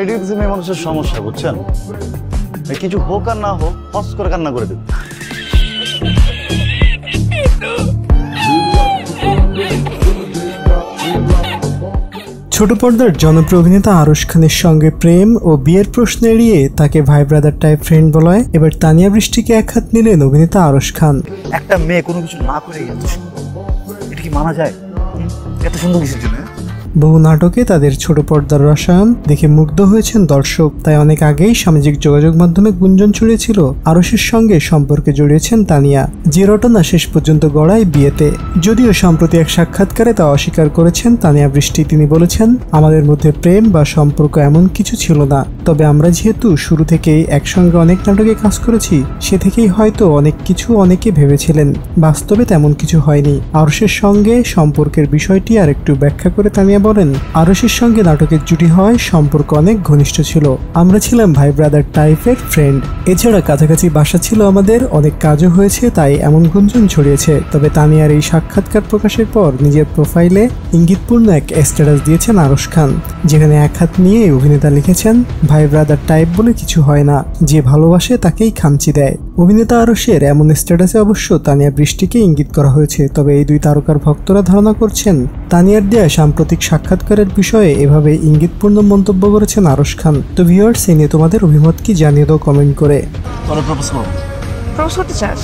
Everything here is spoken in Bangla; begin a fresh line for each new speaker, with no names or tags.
এটাই হচ্ছে মেয়ে মানুষের সমস্যা, বুঝছেন? কিছু হোক আর না হোক হস করে কান্না করে দেবে।
ছোট পর্দার জনপ্রিয় অভিনেতা আরশ খানের সঙ্গে প্রেম ও বিয়ের প্রশ্ন এড়িয়ে তাকে ভাই ব্রাদার টাইপ ফ্রেন্ড বলায় এবার তানিয়া বৃষ্টিকে এক হাত নিলেন অভিনেতা আরশ খান।
একটা মেয়ে কোনো কিছু না করে এত সুন্দর, এটা কি মানা যায়? এত সুন্দর কিছুর জন্য
বহু নাটকে তাদের ছোট পর্দার রসায়ন দেখে মুগ্ধ হয়েছেন দর্শক। তাই অনেক আগেই সামাজিক যোগাযোগ মাধ্যমে গুঞ্জন ছড়িয়েছিল আরশের সঙ্গে সম্পর্কে জড়িয়েছেন তানিয়া, যে রটনা শেষ পর্যন্ত গড়ায় বিয়েতে। যদিও সম্প্রতি এক সাক্ষাৎকারে তা অস্বীকার করেছেন তানিয়া বৃষ্টি। তিনি বলেছেন, আমাদের মধ্যে প্রেম বা সম্পর্ক এমন কিছু ছিল না, তবে আমরা যেহেতু শুরু থেকেই একসঙ্গে অনেক নাটকে কাজ করেছি, সে থেকেই হয়তো অনেক কিছু অনেকে ভেবেছিলেন, বাস্তবে তেমন কিছু হয়নি। আরশের সঙ্গে সম্পর্কের বিষয়টি আর একটু ব্যাখ্যা করে তানিয়া বলেন, আরশের সঙ্গে নাটকের জুটি হয় সম্পর্ক অনেক ঘনিষ্ঠ ছিল, আমরা ছিলাম ভাই ব্রাদার টাইপের ফ্রেন্ড, এছাড়া কাছাকাছি বাসা ছিল আমাদের, অনেক কাজও হয়েছে, তাই এমন গুঞ্জন ছড়িয়েছে। তবে তানিয়ার এই সাক্ষাৎকার প্রকাশের পর নিজের প্রোফাইলে ইঙ্গিতপূর্ণ এক স্ট্যাটাস দিয়েছেন আরশ খান, যেখানে এক হাত নিয়ে অভিনেতা লিখেছেন, ভাই ব্রাদার টাইপ বলে কিছু হয় না, যে ভালোবাসে তাকেই খামচি দেয়। অভিনেতা আরশের এমন স্ট্যাটাসে অবশ্য তানিয়া বৃষ্টিকে ইঙ্গিত করা হয়েছে। তবে এই দুই তারকার ভক্তরা ধারণা করছেন, তানিয়ার দেয়া সাম্প্রতিক সাক্ষাৎকারের বিষয়ে এভাবে ইঙ্গিতপূর্ণ মন্তব্য করেছেন আরশ খান। তো ভিউয়ার্স, এই নিয়ে তোমাদের অভিমত কি জানিয়ে দাও কমেন্ট করে।
প্রপোজ করতে চাস?